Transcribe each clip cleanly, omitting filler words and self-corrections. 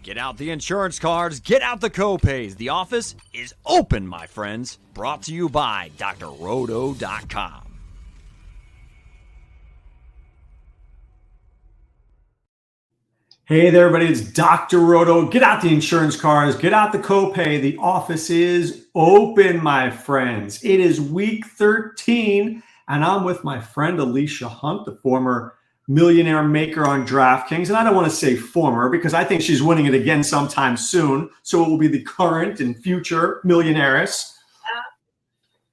Get out the insurance cards, get out the copays. The office is open, my friends. Brought to you by drroto.com. Hey there, everybody. It's Dr. Roto. Get out the insurance cards, get out the copay. The office is open, my friends. It is week 13, and I'm with my friend Alisha Hunt, the former Millionaire Maker on DraftKings. And I don't want to say former because I think she's winning it again sometime soon. So it will be the current and future millionaires.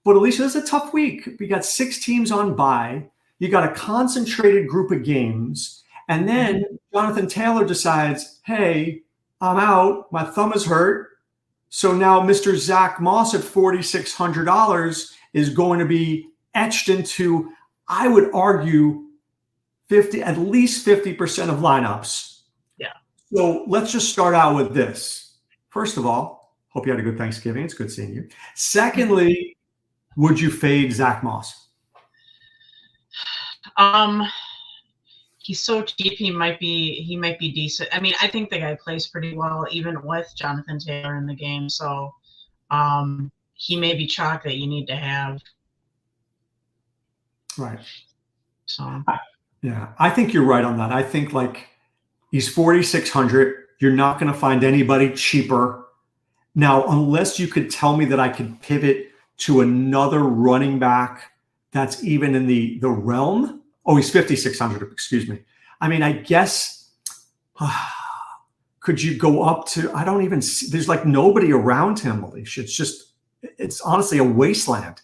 But Alisha, this is a tough week. We got 6 teams on bye. You got a concentrated group of games. And then Jonathan Taylor decides, hey, I'm out. My thumb is hurt. So now Mr. Zach Moss at $4,600 is going to be etched into, I would argue, at least 50% of lineups. Yeah. So let's just start out with this. First of all, hope you had a good Thanksgiving. It's good seeing you. Secondly, would you fade Zach Moss? He's so cheap. He might be decent. I mean, I think the guy plays pretty well, even with Jonathan Taylor in the game. So, he may be chalk that you need to have. Right. So. Yeah, I think you're right on that. I think like he's 4,600. You're not going to find anybody cheaper. Now, unless you could tell me that I could pivot to another running back that's even in the realm. Oh, he's 5,600. Excuse me. I mean, I guess could you go up to? I don't even see. There's like nobody around him, Alisha. It's honestly a wasteland.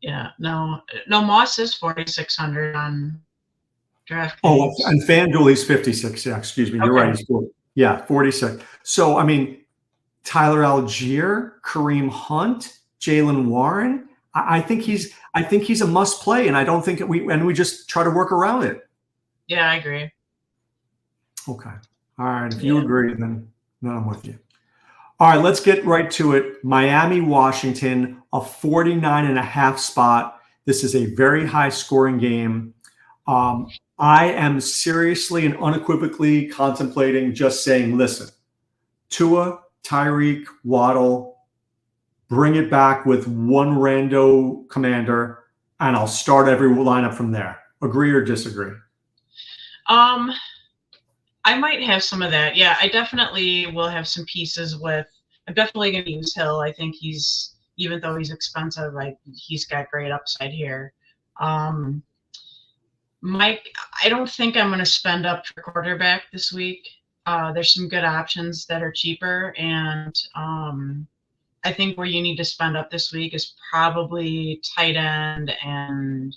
Yeah. No. Moss is 4,600 on DraftKings. Oh, and FanDuel he's 56. Yeah, excuse me. You're right. He's 40. Yeah, 46. So I mean, Tyler Algier, Kareem Hunt, Jaylen Warren. I think he's a must play, and I don't think we just try to work around it. Yeah, I agree. Okay. All right. If you agree, then I'm with you. All right, let's get right to it. Miami, Washington, a 49.5 spot. This is a very high scoring game. I am seriously and unequivocally contemplating just saying, listen, Tua, Tyreek, Waddle, bring it back with one rando commander, and I'll start every lineup from there. Agree or disagree? I might have some of that. Yeah, I definitely will have some pieces with. I'm definitely going to use Hill. I think even though he's expensive, he's got great upside here. Mike, I don't think I'm going to spend up for quarterback this week. There's some good options that are cheaper, and I think where you need to spend up this week is probably tight end and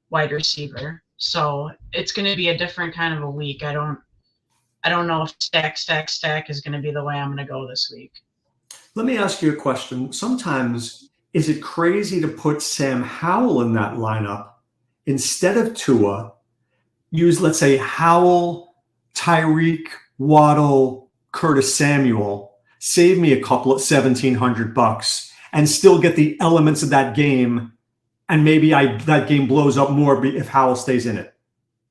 wide receiver. So it's going to be a different kind of a week. I don't know if stack is going to be the way I'm going to go this week. Let me ask you a question. Sometimes, is it crazy to put Sam Howell in that lineup instead of Tua? Use, let's say, Howell, Tyreek, Waddle, Curtis Samuel. Save me a couple of $1,700 and still get the elements of that game. And maybe that game blows up more if Howell stays in it.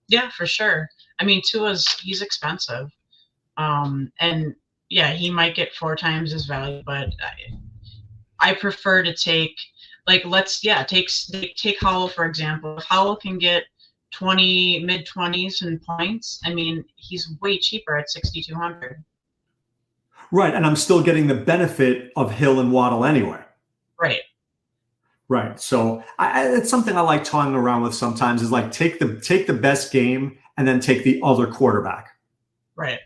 Yeah, for sure. I mean, he's expensive. And yeah, he might get 4 times his value, but I prefer to take take Howell, for example. If Howell can get mid-20s in points, I mean, he's way cheaper at 6,200. Right, and I'm still getting the benefit of Hill and Waddle anyway. Right. So it's something I like toying around with sometimes, is like take the best game and then take the other quarterback. Right.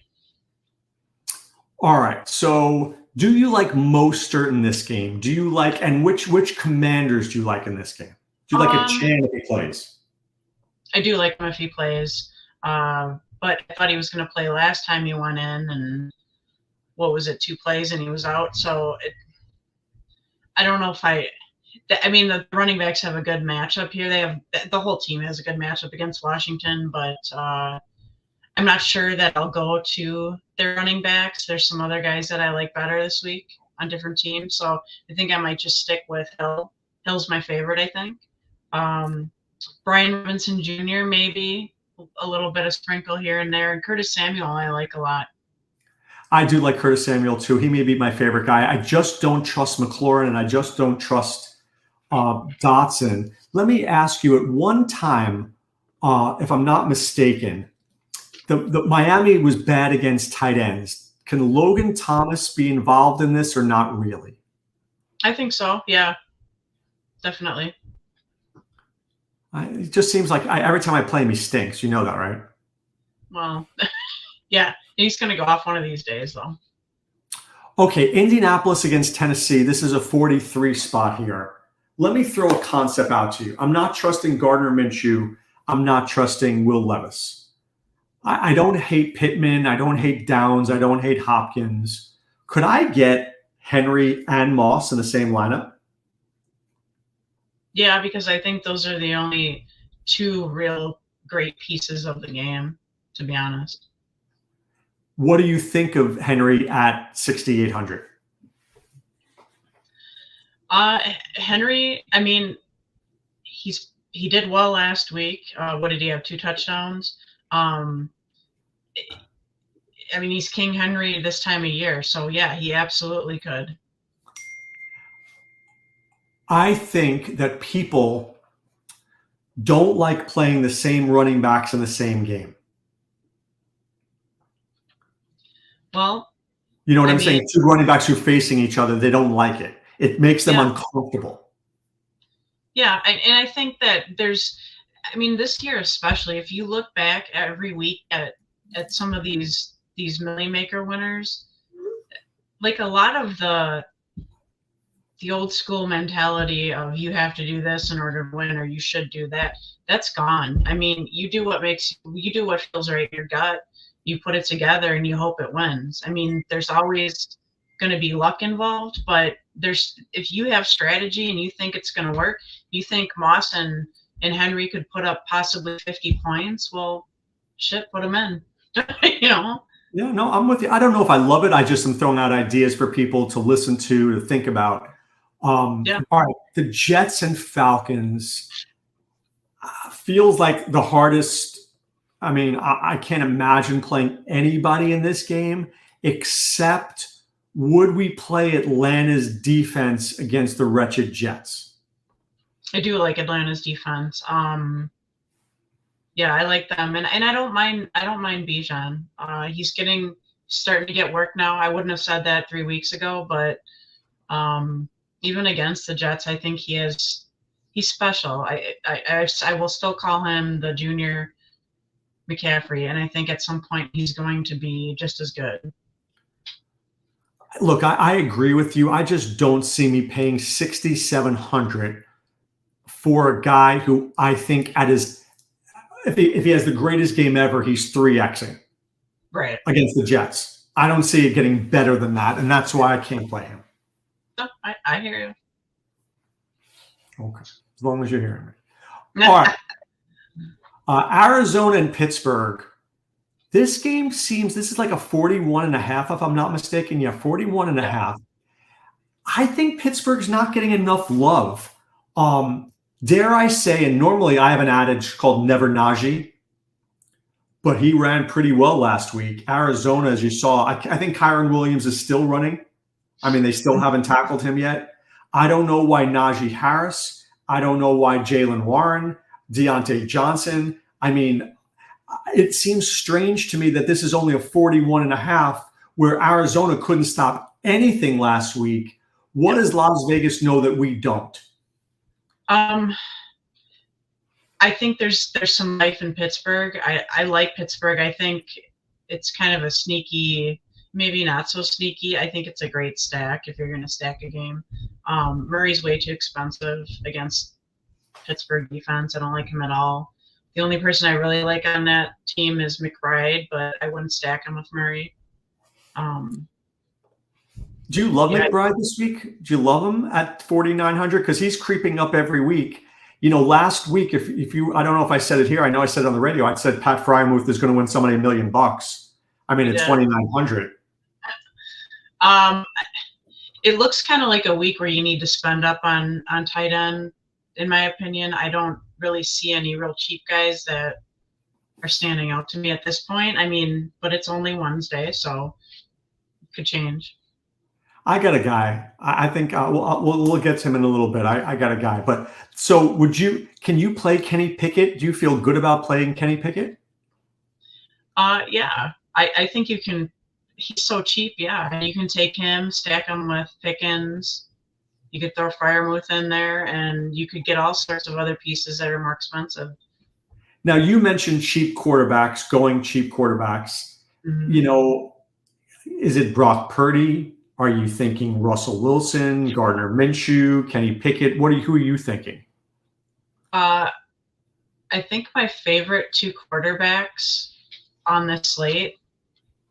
All right. So do you like Mostert in this game? Do you like, and which commanders do you like in this game? Do you like a Chan if he plays? I do like him if he plays. But I thought he was going to play last time he went in, and what was it, 2 plays and he was out. So I don't know if the running backs have a good matchup here. The whole team has a good matchup against Washington, but I'm not sure that I'll go to their running backs. There's some other guys that I like better this week on different teams. So I think I might just stick with Hill. Hill's my favorite, I think. Brian Robinson Jr., maybe a little bit of sprinkle here and there. And Curtis Samuel, I like a lot. I do like Curtis Samuel too. He may be my favorite guy. I just don't trust McLaurin, and I just don't trust Dotson. Let me ask you, at one time, if I'm not mistaken, the Miami was bad against tight ends. Can Logan Thomas be involved in this or not really? I think so. Yeah, definitely. It just seems like every time I play him, he stinks. You know that, right? Well, yeah, he's going to go off one of these days, though. Okay, Indianapolis against Tennessee. This is a 43 spot here. Let me throw a concept out to you. I'm not trusting Gardner Minshew. I'm not trusting Will Levis. I don't hate Pittman. I don't hate Downs. I don't hate Hopkins. Could I get Henry and Moss in the same lineup? Yeah, because I think those are the only two real great pieces of the game, to be honest. What do you think of Henry at 6,800? Henry, I mean, he did well last week. What did he have? 2 touchdowns. I mean, he's King Henry this time of year, so yeah, he absolutely could. I think that people don't like playing the same running backs in the same game. Well, you know what I'm saying? 2 running backs who are facing each other, they don't like it. It makes them uncomfortable. Yeah, and I think that this year especially, if you look back every week at some of these Millionaire Maker winners, like a lot of the old school mentality of you have to do this in order to win or you should do that, that's gone. I mean, you do what feels right in your gut, you put it together and you hope it wins. I mean, there's always going to be luck involved, but if you have strategy and you think it's going to work, you think Moss and Henry could put up possibly 50 points, well, shit, put them in. You know? Yeah, no, I'm with you. I don't know if I love it. I just am throwing out ideas for people to listen to think about. All right, the Jets and Falcons feels like the hardest. I mean, I can't imagine playing anybody in this game except would we play Atlanta's defense against the wretched Jets? I do like Atlanta's defense. Yeah, I like them, and I don't mind Bijan. He's starting to get work now. I wouldn't have said that 3 weeks ago, but even against the Jets, I think he's special. I will still call him the junior McCaffrey, and I think at some point he's going to be just as good. Look, I agree with you. I just don't see me paying $6,700 for a guy who I think if he has the greatest game ever, he's 3xing right against the Jets. I don't see it getting better than that, and that's why I can't play him. No, I hear you. Okay, as long as you're hearing me. All right. Arizona and Pittsburgh. This game this is like a 41.5, if I'm not mistaken. Yeah, 41.5. I think Pittsburgh's not getting enough love. Dare I say, and normally I have an adage called never Najee, but he ran pretty well last week. Arizona, as you saw, I think Kyron Williams is still running. I mean, they still haven't tackled him yet. I don't know why Najee Harris. I don't know why Jalen Warren, Deontay Johnson. I mean, it seems strange to me that this is only a 41.5 where Arizona couldn't stop anything last week. What does Las Vegas know that we don't? I think there's some life in Pittsburgh. I like Pittsburgh. I think it's kind of a sneaky, maybe not so sneaky. I think it's a great stack if you're going to stack a game. Murray's way too expensive against Pittsburgh defense. I don't like him at all. The only person I really like on that team is McBride, but I wouldn't stack him with Murray. Do you love McBride this week? Do you love him at 4,900? Because he's creeping up every week. You know, last week, if you, I don't know if I said it here. I know I said it on the radio. I said Pat Frymuth is going to win somebody $1 million. I mean, at 2,900. It looks kind of like a week where you need to spend up on tight end. In my opinion, I don't really see any real cheap guys that are standing out to me at this point. I mean, but it's only Wednesday, so could change. I got a guy. I think we'll get to him in a little bit. I got a guy. But so can you play Kenny Pickett? Do you feel good about playing Kenny Pickett? Yeah, I think you can. He's so cheap. Yeah, and you can take him, stack him with Pickens. You could throw Freiermuth in there, and you could get all sorts of other pieces that are more expensive. Now, you mentioned cheap quarterbacks, going cheap quarterbacks. Mm-hmm. Is it Brock Purdy? Are you thinking Russell Wilson, Gardner Minshew, Kenny Pickett? Who are you thinking? I think my favorite two quarterbacks on this slate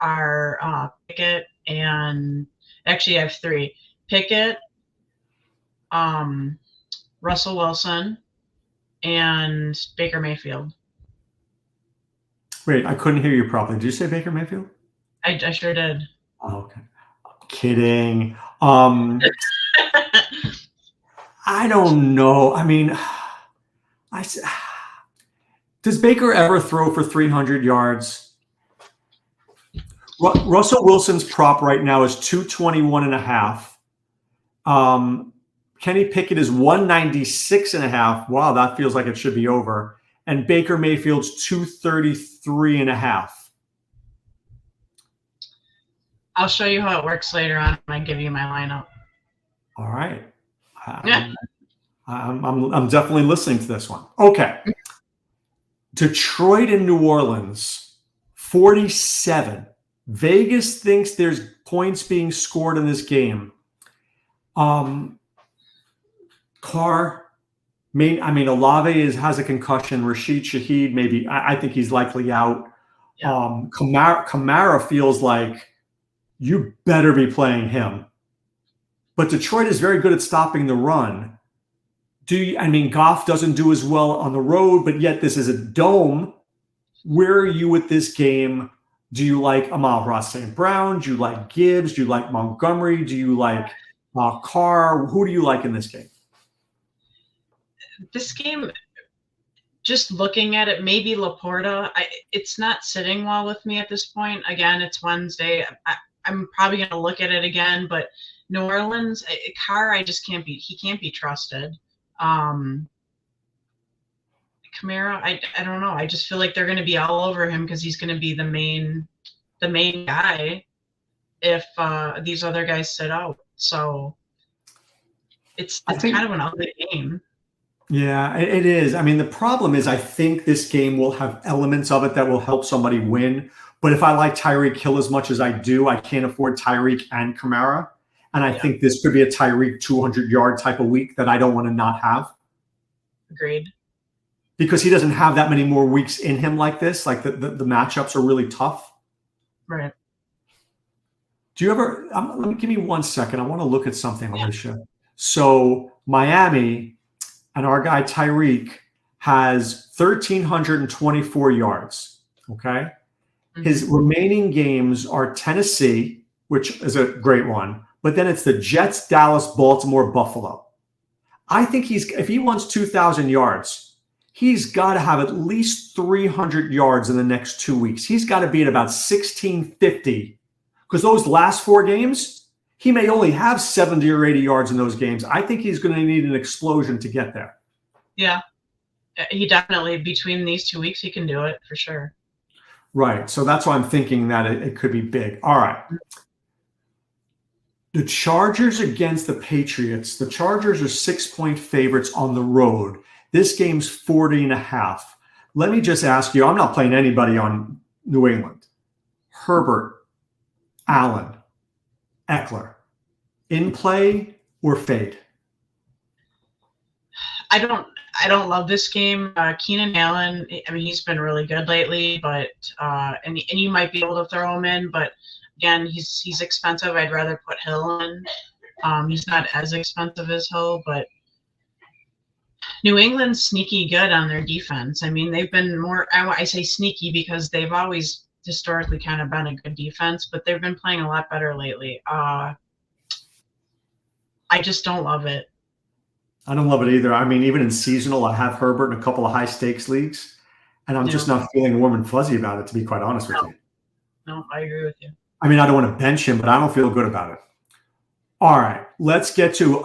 are Pickett and actually I have three. Pickett, Russell Wilson, and Baker Mayfield. Wait, I couldn't hear you properly. Did you say Baker Mayfield? I sure did. Oh, okay. Kidding. I don't know. I mean, does Baker ever throw for 300 yards? Russell Wilson's prop right now is 221.5. Kenny Pickett is 196.5. Wow, that feels like it should be over. And Baker Mayfield's 233.5. I'll show you how it works later on when I give you my lineup. All right. I'm definitely listening to this one. Okay. Detroit and New Orleans, 47. Vegas thinks there's points being scored in this game. Olave has a concussion. Rashid Shaheed, maybe. I think he's likely out. Yeah. Kamara feels like you better be playing him. But Detroit is very good at stopping the run. Goff doesn't do as well on the road, but yet this is a dome. Where are you with this game? Do you like Amon-Ra St. Brown? Do you like Gibbs? Do you like Montgomery? Do you like Carr? Who do you like in this game? This game, just looking at it, maybe Laporta. It's not sitting well with me at this point. Again, it's Wednesday. I'm probably going to look at it again, but New Orleans, Carr, he can't be trusted. Kamara, I don't know. I just feel like they're going to be all over him because he's going to be the main guy if these other guys sit out. So it's kind of an ugly game. Yeah, it is. The problem is I think this game will have elements of it that will help somebody win. But if I like Tyreek Hill as much as I do, I can't afford Tyreek and Kamara. And I think this could be a Tyreek 200-yard type of week that I don't want to not have. Agreed. Because he doesn't have that many more weeks in him like this. Like the matchups are really tough. Right. Do you ever give me 1 second. I want to look at something, Alisha. So Miami and our guy Tyreek has 1,324 yards. Okay. Mm-hmm. His remaining games are Tennessee, which is a great one. But then it's the Jets, Dallas, Baltimore, Buffalo. I think if he wants 2,000 yards, he's got to have at least 300 yards in the next 2 weeks. He's got to be at about 1,650 because those last 4 games, he may only have 70 or 80 yards in those games. I think he's going to need an explosion to get there. Yeah, he definitely, between these 2 weeks, he can do it for sure. Right. So that's why I'm thinking that it could be big. All right. The Chargers against the Patriots. The Chargers are 6-point favorites on the road. This game's 40.5. Let me just ask you, I'm not playing anybody on New England. Herbert, Allen, Eckler, in play or fade? I don't love this game. Keenan Allen, he's been really good lately, but and you might be able to throw him in, but again, he's expensive. I'd rather put Hill in. He's not as expensive as Hill, but New England's sneaky good on their defense. They've been more, I say sneaky because they've always historically kind of been a good defense, but they've been playing a lot better lately. I just don't love it. I don't love it either. Even in seasonal, I have Herbert in a couple of high stakes leagues, and I'm just not feeling warm and fuzzy about it, to be quite honest with you. No, I agree with you. I mean, I don't want to bench him, but I don't feel good about it. All right, let's get to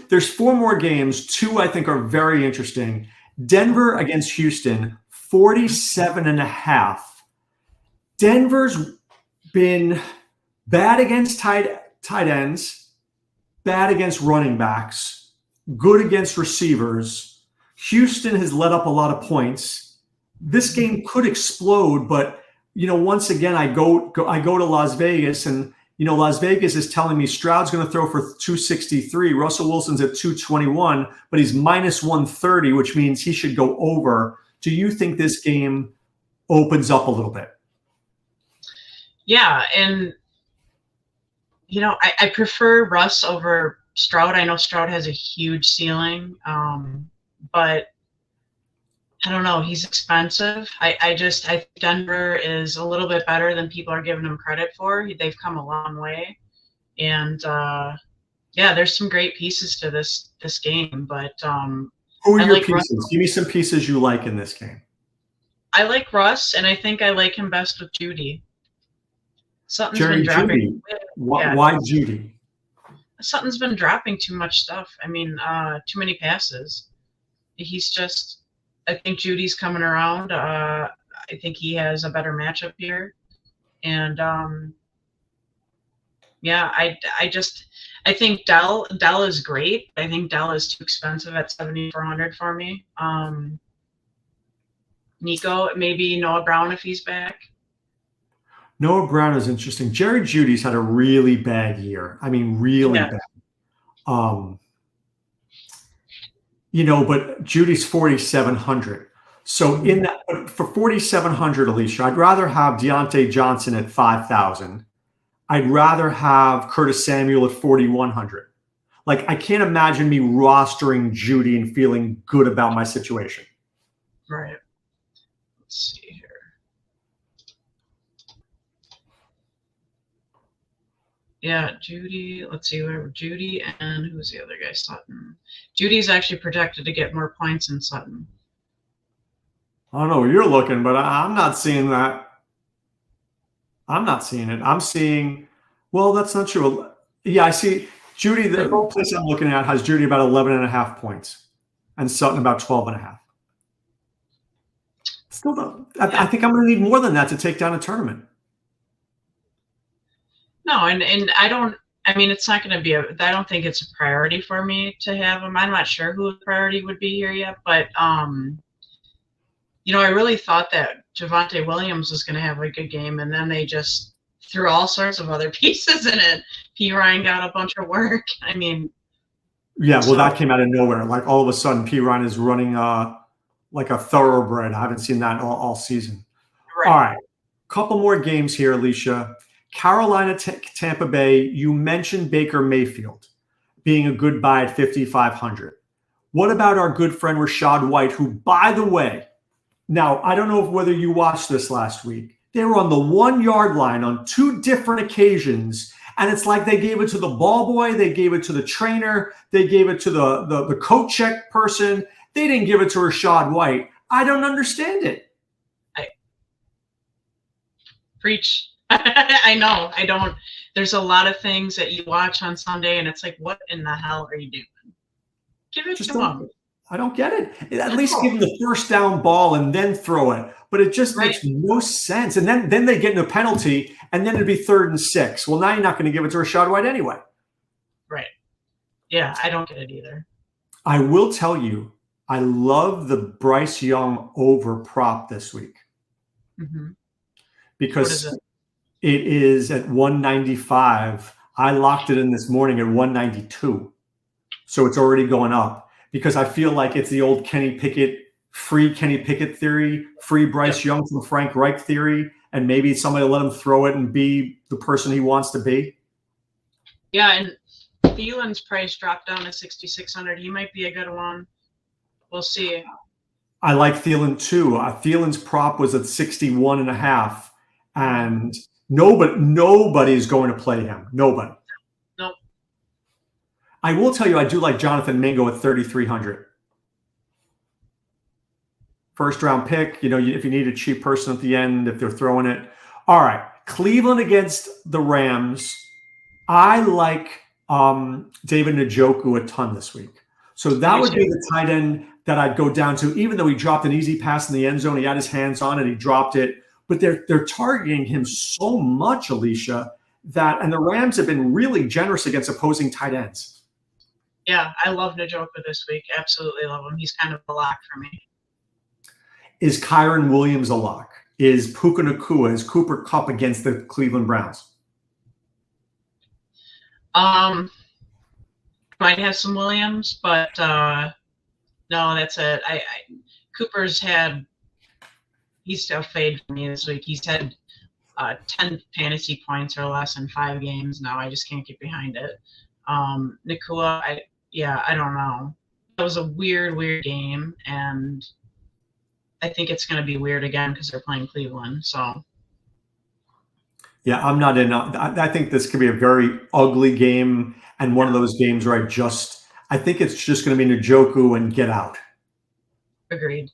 there's 4 more games. 2 I think are very interesting. Denver against Houston, 47.5. Denver's been bad against tight ends, bad against running backs, good against receivers. Houston has let up a lot of points. This game could explode, but once again, I go to Las Vegas, and Las Vegas is telling me Stroud's going to throw for 263. Russell Wilson's at 221, but he's minus 130, which means he should go over. Do you think this game opens up a little bit? Yeah, and I prefer Russ over Stroud. I know Stroud has a huge ceiling, but I don't know. He's expensive. I think Denver is a little bit better than people are giving him credit for. They've come a long way, and there's some great pieces to this game. But who are your pieces? Russ. Give me some pieces you like in this game. I like Russ, and I think I like him best with Judy. Sutton's been dropping. Why Judy? Sutton's been dropping too much stuff. I mean, too many passes. He's just. I think Judy's coming around. I think he has a better matchup here, and I think Dell is great. I think Dell is too expensive at 7,400 for me. Nico, maybe Noah Brown if he's back. Noah Brown is interesting. Jerry Judy's had a really bad year. I mean, really bad. But Judy's 4,700. So in that, for 4,700, Alisha, I'd rather have Deontay Johnson at 5,000. I'd rather have Curtis Samuel at 4,100. Like, I can't imagine me rostering Judy and feeling good about my situation. Right. Let's see here. Yeah, Judy. Let's see, Judy and who's the other guy? Sutton. Judy's actually projected to get more points than Sutton. I don't know where you're looking, but I'm not seeing that. I'm not seeing it. I'm seeing, well, that's not true. Yeah, I see Judy. The place I'm looking at has Judy about 11.5 points and Sutton about 12.5. Still don't. I think I'm going to need more than that to take down a tournament. No, and I don't. I mean, it's not going to be I don't think it's a priority for me to have him. I'm not sure who the priority would be here yet, but I really thought that Javonte Williams was going to have a good game, and then they just threw all sorts of other pieces in it. P. Ryan got a bunch of work. I mean, yeah. Well, that came out of nowhere. Like all of a sudden, P. Ryan is running like a thoroughbred. I haven't seen that all season. Right. All right, couple more games here, Alisha. Carolina, Tampa Bay, you mentioned Baker Mayfield being a good buy at 5,500. What about our good friend Rachaad White, who, by the way, now I don't know whether you watched this last week. They were on the 1-yard line on 2 different occasions, and it's like they gave it to the ball boy, they gave it to the trainer, they gave it to the coat check person. They didn't give it to Rachaad White. I don't understand it. Preach. I know. I don't. There's a lot of things that you watch on Sunday, and it's like, what in the hell are you doing? Give it to them. I don't get it. At least give them the first down ball and then throw it. But it just makes no sense. And then they get in a penalty, and then it'd be 3rd and 6. Well, now you're not going to give it to Rachaad White anyway. Right. Yeah, I don't get it either. I will tell you, I love the Bryce Young over prop this week. Mm-hmm. Because it is at 195. I locked it in this morning at 192. So it's already going up because I feel like it's the old Kenny Pickett, free Kenny Pickett theory, free Bryce Young from Frank Reich theory, and maybe somebody will let him throw it and be the person he wants to be. Yeah, and Thielen's price dropped down to 6,600. He might be a good one. We'll see. I like Thielen too. Thielen's prop was at 61.5, and nobody's going to play him. Nobody. Nope. I will tell you, I do like Jonathan Mingo at 3,300. First round pick. If you need a cheap person at the end, if they're throwing it. All right. Cleveland against the Rams. I like David Njoku a ton this week. So that would be the tight end that I'd go down to, even though he dropped an easy pass in the end zone. He had his hands on it. He dropped it. But they're targeting him so much, Alisha, and the Rams have been really generous against opposing tight ends. Yeah, I love Njoku this week. Absolutely love him. He's kind of a lock for me. Is Kyron Williams a lock? Is Puka Nacua, is Cooper Kupp against the Cleveland Browns? Might have some Williams, but no, that's it. Cooper's he's a fade for me this week. He's had 10 fantasy points or less in 5 games now. I just can't get behind it. Nacua, I don't know. That was a weird game, and I think it's going to be weird again because they're playing Cleveland. So, yeah, I'm not in. I think this could be a very ugly game, and one of those games where I think it's just going to be Njoku and get out. Agreed.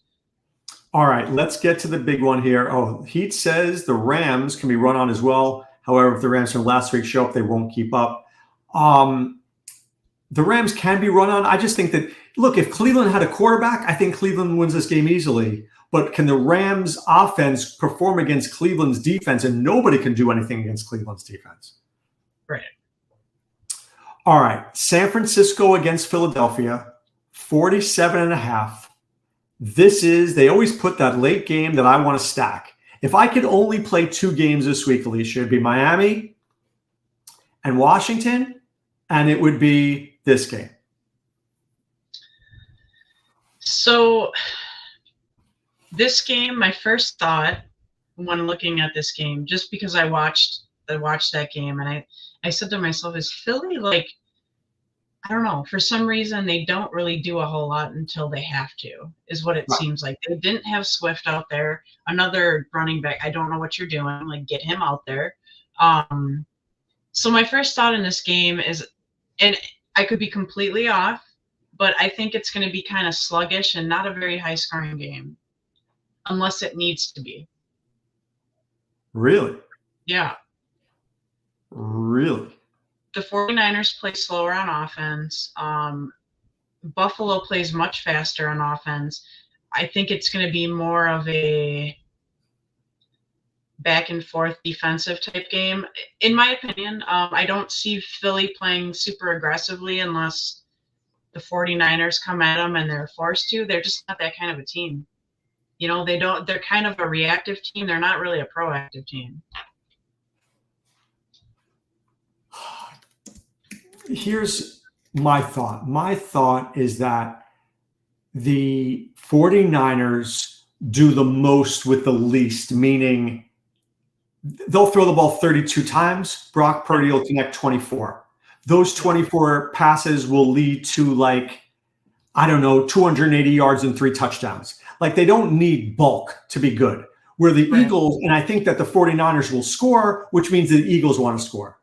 All right, let's get to the big one here. Oh, Heat says the Rams can be run on as well. However, if the Rams from last week show up, they won't keep up. The Rams can be run on. I just think that, look, if Cleveland had a quarterback, I think Cleveland wins this game easily. But can the Rams offense perform against Cleveland's defense? And nobody can do anything against Cleveland's defense. Right. All right, San Francisco against Philadelphia, 47.5. They always put that late game that I want to stack. If I could only play 2 games this week, Alisha, it'd be Miami and Washington, and it would be this game. So this game, my first thought when looking at this game, just because I watched that game, and I said to myself, is Philly I don't know, for some reason they don't really do a whole lot until they have to, is what it seems like. They didn't have Swift out there, another running back. I don't know what you're doing, get him out there. So my first thought in this game is, and I could be completely off, but I think it's going to be kind of sluggish and not a very high scoring game unless it needs to be. Really? Yeah. Really? The 49ers play slower on offense. Buffalo plays much faster on offense. I think it's going to be more of a back and forth defensive type game. In my opinion, I don't see Philly playing super aggressively unless the 49ers come at them and they're forced to. They're just not that kind of a team. They're kind of a reactive team. They're not really a proactive team. Here's my thought. My thought is that the 49ers do the most with the least, meaning they'll throw the ball 32 times. Brock Purdy will connect 24. Those 24 passes will lead to 280 yards and 3 touchdowns. They don't need bulk to be good. Where the Eagles, and I think that the 49ers will score, which means the Eagles want to score.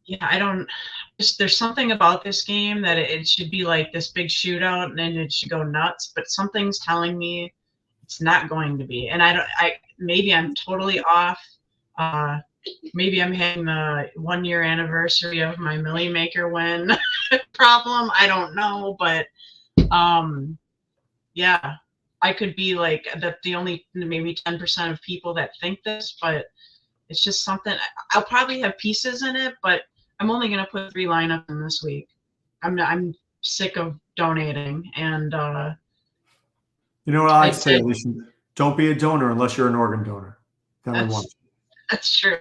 Yeah, there's something about this game that it should be like this big shootout and then it should go nuts, but something's telling me it's not going to be. And maybe I'm totally off. Maybe I'm having the 1-year anniversary of my Millionaire Maker win problem. I don't know, but yeah, I could be the only maybe 10% of people that think this, but it's just something. I'll probably have pieces in it, but I'm only going to put 3 lineups in this week. I'm sick of donating, and you know what I'd say, Alisha? Don't be a donor unless you're an organ donor. That's true.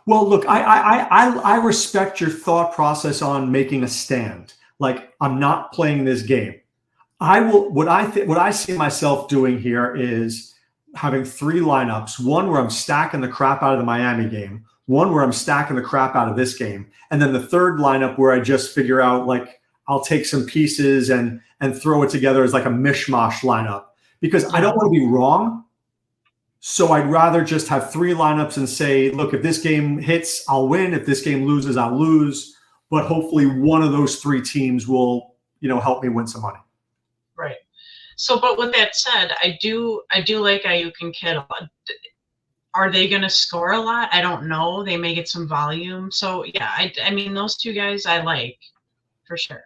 Well, look, I respect your thought process on making a stand. I'm not playing this game. What I see myself doing here is having 3 lineups. One where I'm stacking the crap out of the Miami game. One where I'm stacking the crap out of this game. And then the third lineup where I just figure out I'll take some pieces and throw it together as a mishmash lineup, because I don't want to be wrong. So I'd rather just have 3 lineups and say, look, if this game hits, I'll win. If this game loses, I'll lose. But hopefully one of those 3 teams will, help me win some money. Right. So, but with that said, I do like Ayuk and Kittle. Are they going to score a lot? I don't know. They may get some volume. So yeah, I mean, those two guys I like for sure.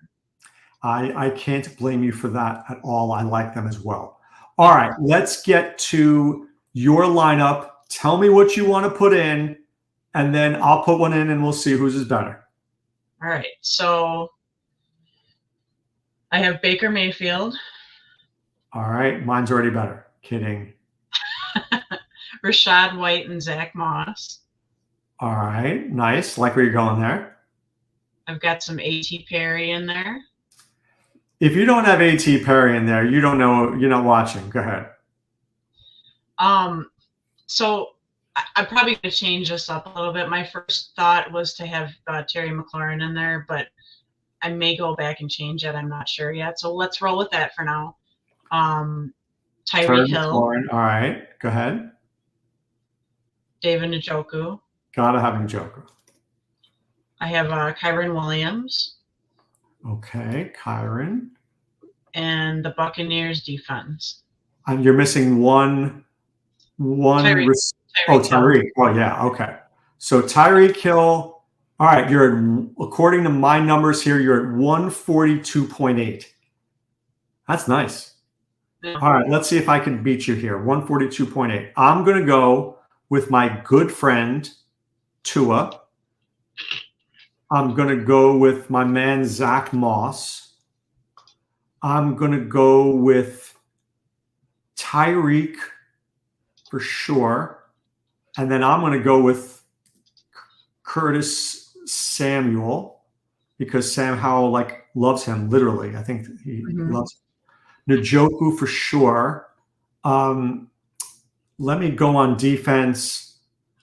I can't blame you for that at all. I like them as well. All right, let's get to your lineup. Tell me what you want to put in, and then I'll put one in, and we'll see whose is better. All right, so I have Baker Mayfield. All right, mine's already better. Kidding. Rashad White and Zach Moss. All right, nice. Like where you're going there. I've got some A.T. Perry in there. If you don't have A.T. Perry in there, you don't know. You're not watching. Go ahead. So I'm probably going to change this up a little bit. My first thought was to have Terry McLaurin in there, but I may go back and change it. I'm not sure yet. So let's roll with that for now. Tyreek Hill. McLaurin. All right, go ahead. David Njoku. Gotta have Njoku. I have Kyren Williams. Okay, Kyren. And the Buccaneers defense. You're missing one. Tyreek. Tyreek. Oh, yeah. Okay. So Tyreek Hill. All right. According to my numbers here, you're at 142.8. That's nice. Yeah. All right. Let's see if I can beat you here. 142.8. I'm going to go with my good friend, Tua. I'm going to go with my man, Zach Moss. I'm going to go with Tyreek for sure. And then I'm going to go with Curtis Samuel because Sam Howell loves him, literally. I think he loves him. Njoku for sure. Let me go on defense.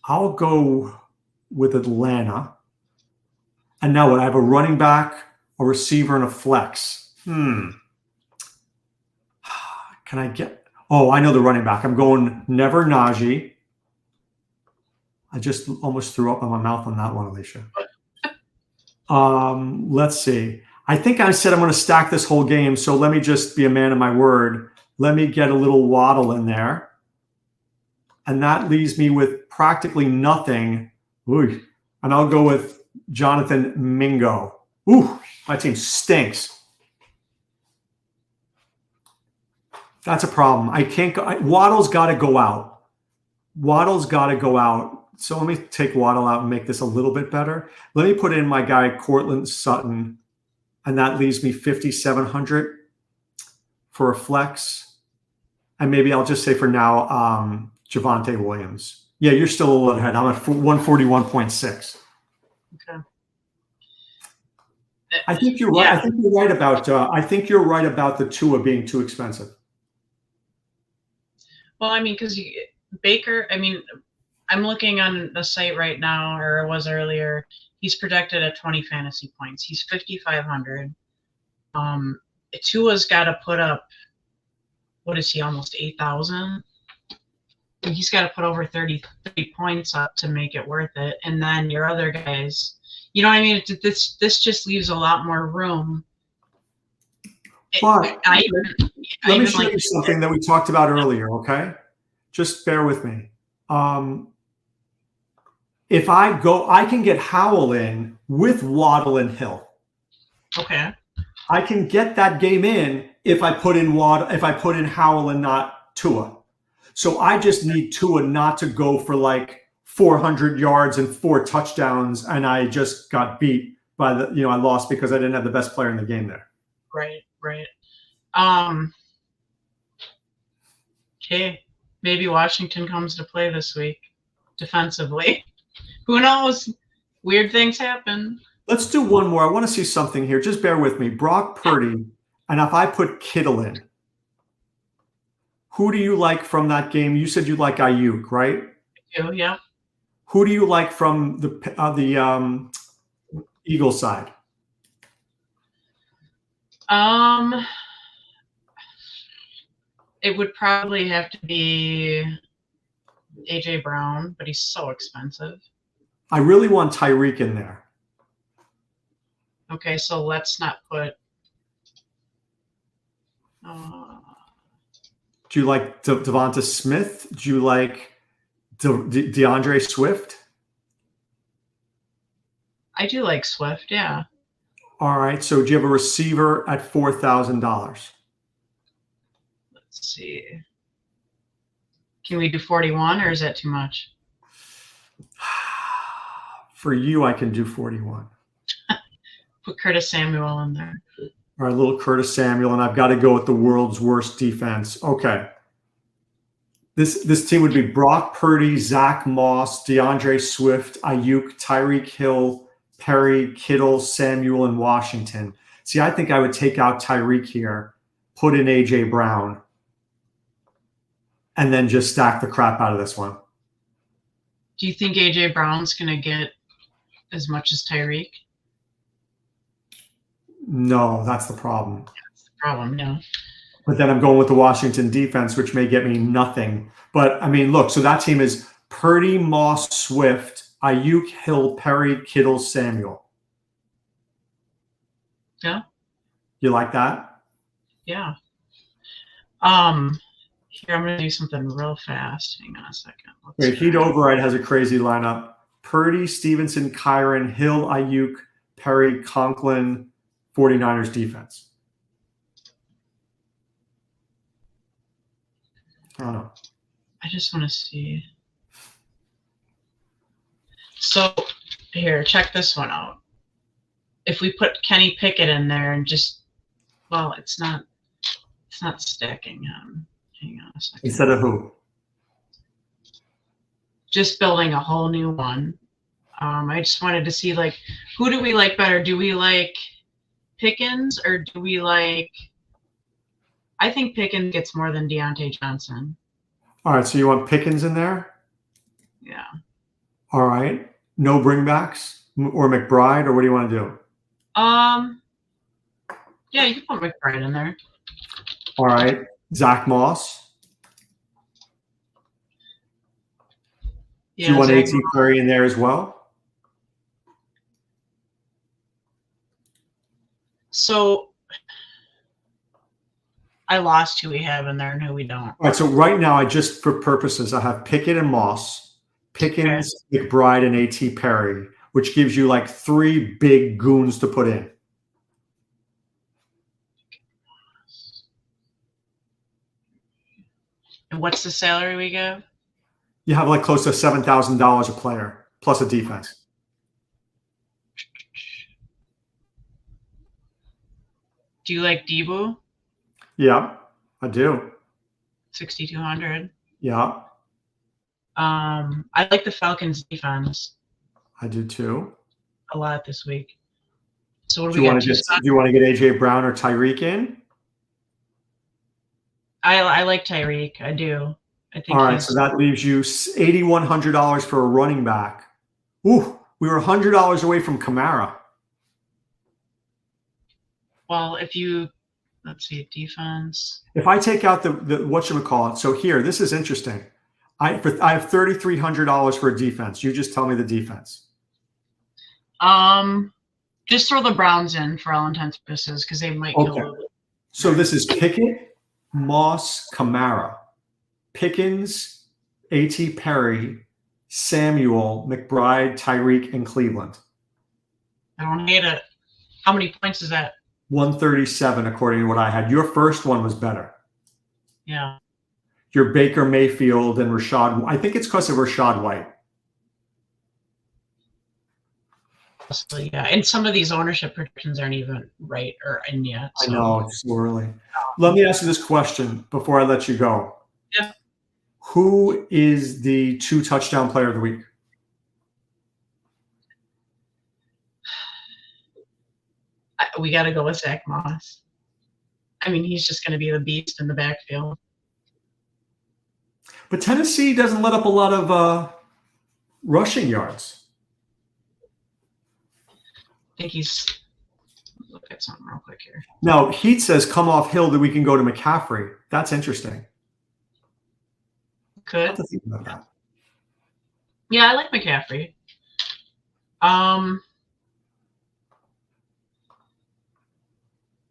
I'll go with Atlanta. And now what? I have a running back, a receiver, and a flex. Can I get... Oh, I know the running back. I'm going Never Najee. I just almost threw up in my mouth on that one, Alicia. Let's see. I think I said I'm going to stack this whole game, so let me just be a man of my word. Let me get a little Waddle in there. And that leaves me with practically nothing. Ooh. And I'll go with Jonathan Mingo. Ooh, my team stinks. That's a problem. I can't go. Waddle's got to go out. Waddle's got to go out. So let me take Waddle out and make this a little bit better. Let me put in my guy, Cortland Sutton, and that leaves me 5,700 for a flex. And maybe I'll just say for now, Javonte Williams. Yeah, you're still a little ahead. I'm at 141.6. Okay. I think you're right. Yeah. I think you're right about the Tua being too expensive. Well, I mean, because Baker, I mean, I'm looking on the site right now, or was earlier. He's projected at 20 fantasy points. He's 5,500. Tua's got to put up, what is he, almost 8,000? He's got to put over 30 points up to make it worth it. And then your other guys, you know what I mean? This just leaves a lot more room. But let me show you something that we talked about earlier, okay? Just bear with me. If I can get Howell in with Waddle and Hill. Okay. I can get that game in if I put in Howell and not Tua. So I just need Tua not to go for 400 yards and 4 touchdowns, and I just got beat by I lost because I didn't have the best player in the game there. Right. Okay, maybe Washington comes to play this week defensively. Who knows? Weird things happen. Let's do one more. I want to see something here. Just bear with me. Brock Purdy, and if I put Kittle in, who do you like from that game? You said you like Ayuk, right? I do, yeah. Who do you like from the Eagle side? It would probably have to be AJ Brown, but he's so expensive. I really want Tyreek in there. Okay, so let's not put Do you like Devonta Smith? Do you like DeAndre Swift? I do like Swift, yeah. All right. So do you have a receiver at $4,000? Let's see. Can we do 41 or is that too much? For you, I can do 41. Put Curtis Samuel in there. All right, little Curtis Samuel, and I've got to go with the world's worst defense. Okay. This team would be Brock Purdy, Zach Moss, DeAndre Swift, Ayuk, Tyreek Hill, Perry, Kittle, Samuel, and Washington. See, I think I would take out Tyreek here, put in A.J. Brown, and then just stack the crap out of this one. Do you think A.J. Brown's going to get as much as Tyreek? No, that's the problem. That's the problem, no. But then I'm going with the Washington defense, which may get me nothing. But, I mean, look, so that team is Purdy, Moss, Swift, Ayuk, Hill, Perry, Kittle, Samuel. Yeah. You like that? Yeah. Here, I'm going to do something real fast. Hang on a second. Wait, Heat Override has a crazy lineup. Purdy, Stevenson, Kyron, Hill, Ayuk, Perry, Conklin, 49ers defense. I don't know. I just want to see. So here, check this one out. If we put Kenny Pickett in there and just, well, it's not stacking him. Hang on a second. Instead of who? Just building a whole new one. I just wanted to see, like, who do we like better? Do we like Pickens or do we like? I think Pickens gets more than Deontay Johnson. All right, so you want Pickens in there? Yeah. All right. No bringbacks or McBride, or what do you want to do? Yeah, you can put McBride in there. All right. Zach Moss. Yeah, do you want Zach A.T. Curry in there as well? So I lost who we have in there and who we don't. All right, so right now, I just, for purposes, I have Pickett and Moss, Pickens, okay, McBride, and A.T. Perry, which gives you like 3 big goons to put in. And what's the salary we give? You have like close to $7,000 a player, plus a defense. Do you like Debo? Yeah, I do. 6,200. Yeah. I like the Falcons defense. I do too. A lot this week. So what do you want to get? Do you want to get A.J. Brown or Tyreek in? I like Tyreek. I do. I think. All right, so that leaves you $8,100 for a running back. Ooh, we were $100 away from Kamara. Well, if you, let's see, defense. If I take out the whatchamacallit, so here, this is interesting. I have $3,300 for a defense. You just tell me the defense. Just throw the Browns in for all intents and purposes because they might kill it. So this is Pickett, Moss, Kamara, Pickens, A.T. Perry, Samuel, McBride, Tyreek, and Cleveland. I don't hate it. How many points is that? 137, according to what I had. Your first one was better. Yeah. Your Baker Mayfield and Rashad. I think it's because of Rashad White. Yeah, and some of these ownership predictions aren't even right or in yet. So. I know, it's so early. Let me ask you this question before I let you go. Yeah. Who is the 2 touchdown player of the week? We got to go with Zach Moss. I mean, he's just going to be the beast in the backfield. But Tennessee doesn't let up a lot of rushing yards. I think he's – look at something real quick here. Now, Heat says come off Hill that we can go to McCaffrey. That's interesting. Could. I have to think about that. Yeah, I like McCaffrey.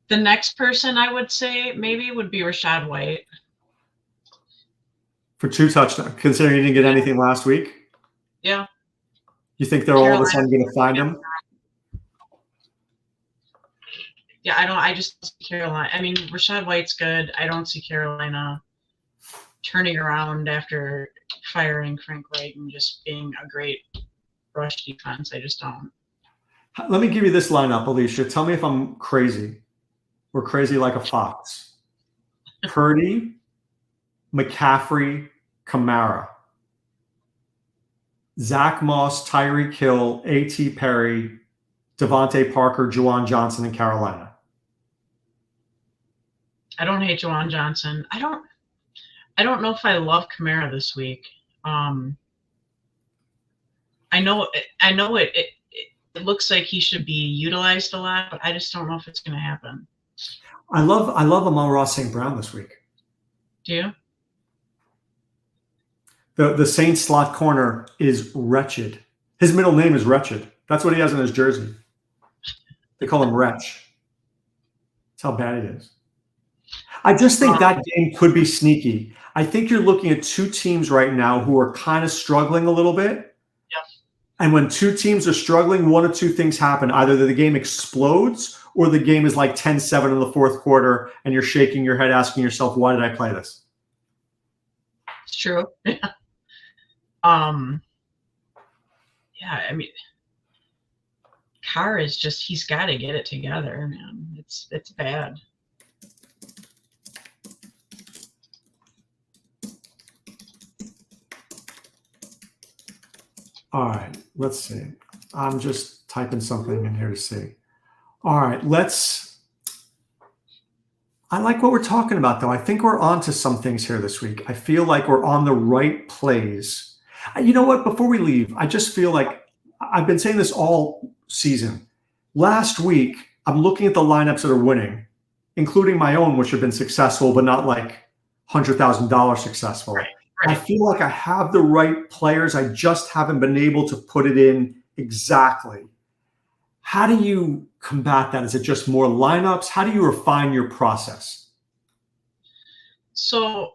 The next person I would say maybe would be Rashad White. For 2 touchdowns, considering he didn't get anything last week? Yeah. You think they're all of a sudden going to find him? Yeah, I just don't see Carolina. I mean, Rashad White's good. I don't see Carolina turning around after firing Frank Wright and just being a great rush defense. I just don't. Let me give you this lineup, Alisha. Tell me if I'm crazy or crazy like a fox. Purdy, McCaffrey, Kamara. Zach Moss, Tyreek Hill, A.T. Perry, Devontae Parker, Juwan Johnson in Carolina. I don't hate Juwan Johnson. I don't know if I love Kamara this week. I know it looks like he should be utilized a lot, but I just don't know if it's going to happen. I love Amon-Ra St. Brown this week. Do you? The Saints slot corner is wretched. His middle name is Wretched. That's what he has in his jersey. They call him Wretch. That's how bad it is. I just think that game could be sneaky. I think you're looking at 2 teams right now who are kind of struggling a little bit. Yep. And when 2 teams are struggling, 1 of 2 things happen. Either the game explodes or the game is like 10-7 in the 4th quarter and you're shaking your head asking yourself, why did I play this? It's true. Yeah. Yeah, I mean, Carr is just, he's got to get it together, man. It's bad. All right, let's see. I'm just typing something in here to see. All right, I like what we're talking about, though. I think we're on to some things here this week. I feel like we're on the right plays. You know what? Before we leave, I just feel like I've been saying this all season. Last week, I'm looking at the lineups that are winning, including my own, which have been successful, but not like $100,000 successful. Right. I feel like I have the right players. I just haven't been able to put it in exactly. How do you combat that? Is it just more lineups? How do you refine your process? So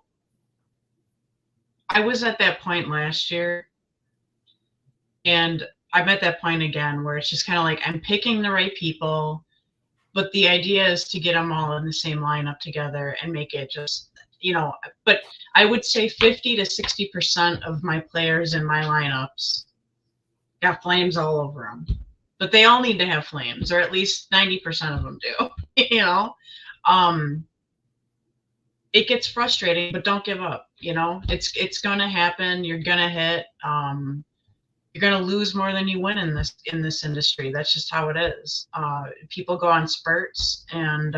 I was at that point last year, and I'm at that point again where it's just kind of like I'm picking the right people, but the idea is to get them all in the same lineup together and make it just, but I would say 50 to 60% of my players in my lineups got flames all over them. But they all need to have flames, or at least 90% of them do. It gets frustrating, but don't give up. It's going to happen. You're going to hit. You're going to lose more than you win in this industry. That's just how it is. People go on spurts, and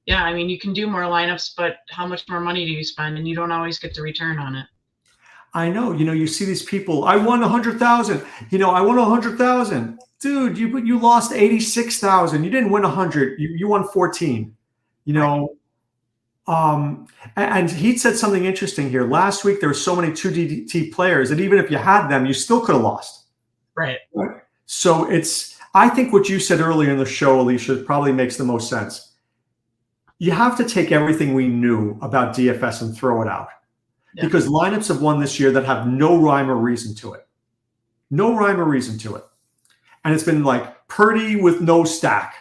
yeah, I mean, you can do more lineups, but how much more money do you spend? And you don't always get the return on it. I know, you see these people, I won 100,000, I won 100,000. Dude, you lost 86,000. You didn't win 100. You won 14, and he said something interesting here. Last week, there were so many 2DT players that even if you had them, you still could have lost. Right. So I think what you said earlier in the show, Alisha, probably makes the most sense. You have to take everything we knew about DFS and throw it out. Yeah. Because lineups have won this year that have no rhyme or reason to it. No rhyme or reason to it. And it's been like Purdy with no stack.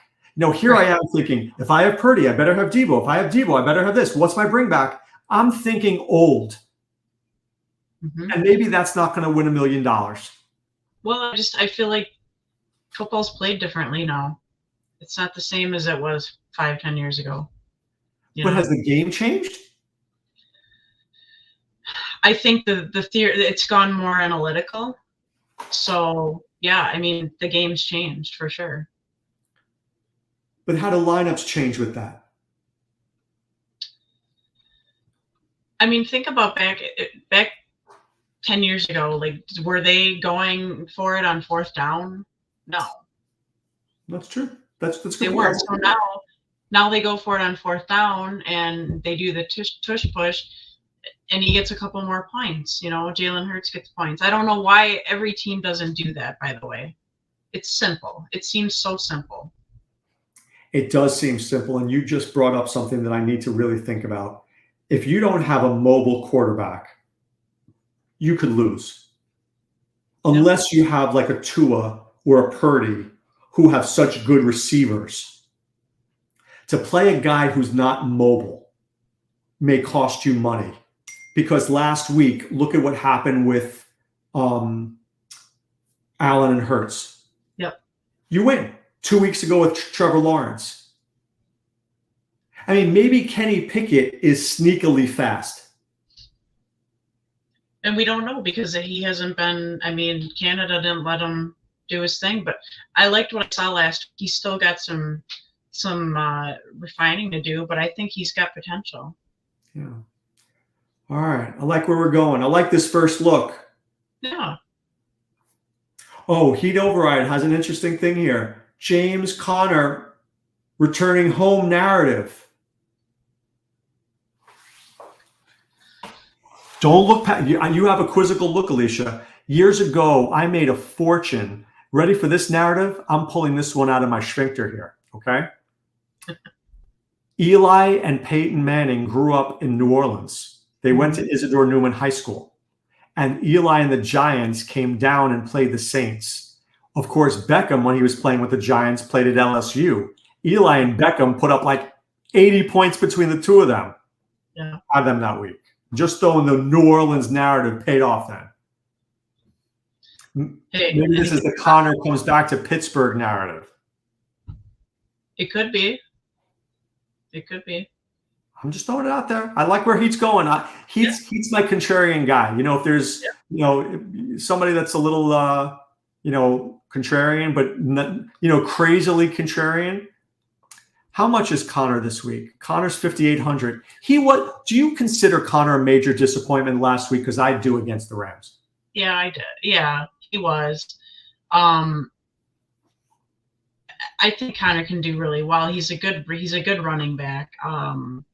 Here I am thinking, if I have Purdy, I better have Debo. If I have Debo, I better have this. What's my bring back? I'm thinking old. Mm-hmm. And maybe that's not going to win $1 million. Well, I feel like football's played differently now. It's not the same as it was 5-10 years ago. But has the game changed? I think the theory, it's gone more analytical. So yeah, I mean, the game's changed for sure. But how do lineups change with that? I mean, think about back 10 years ago. Like, were they going for it on 4th down? No. That's true. That's good. They weren't. So now they go for it on 4th down and they do the tush push, and he gets a couple more points. Jalen Hurts gets points. I don't know why every team doesn't do that, by the way. It's simple. It seems so simple. It does seem simple. And you just brought up something that I need to really think about. if you don't have a mobile quarterback, you could lose. Unless you have like a Tua or a Purdy who have such good receivers. To play a guy who's not mobile may cost you money. Because last week, look at what happened with Allen and Hurts. Yep. You win. 2 weeks ago with Trevor Lawrence. I mean, maybe Kenny Pickett is sneakily fast. And we don't know because he hasn't been, I mean, Canada didn't let him do his thing, but I liked what I saw last. He's still got some refining to do, but I think he's got potential. Yeah. All right. I like where we're going. I like this first look. Yeah. Oh, Heat Override has an interesting thing here. James Conner returning home narrative. Don't look past, you have a quizzical look, Alisha. Years ago, I made a fortune. Ready for this narrative? I'm pulling this one out of my sphincter here, okay? Eli and Peyton Manning grew up in New Orleans. They went to Isidore Newman High School. And Eli and the Giants came down and played the Saints. Of course, Beckham, when he was playing with the Giants, played at LSU. Eli and Beckham put up like 80 points between the two of them. Yeah. Had them that week. Just throwing the New Orleans narrative paid off then. Hey, maybe this is the Connor comes back to Pittsburgh narrative. It could be. It could be. I'm just throwing it out there. I like where Heat's going. Heat's my contrarian guy. You know, if there's somebody that's a little contrarian, but not, crazily contrarian. How much is Connor this week? Connor's 5,800. Do you consider Connor a major disappointment last week? Because I do against the Rams. Yeah, I did. Yeah, he was. I think Connor can do really well. He's a good running back.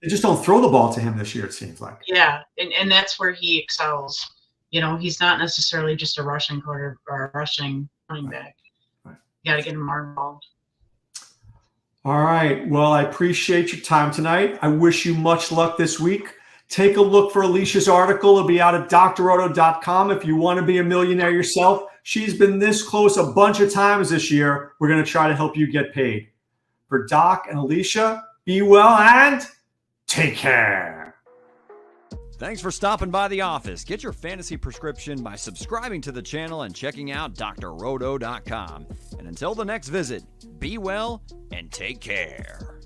They just don't throw the ball to him this year, it seems like. Yeah, and that's where he excels. He's not necessarily just a rushing quarter or a rushing running back. Right. You got to get him more involved. All right. Well, I appreciate your time tonight. I wish you much luck this week. Take a look for Alisha's article. It'll be out at drroto.com if you want to be a millionaire yourself. She's been this close a bunch of times this year. We're going to try to help you get paid. For Doc and Alisha, be well and take care. Thanks for stopping by the office. Get your fantasy prescription by subscribing to the channel and checking out drroto.com. And until the next visit, be well and take care.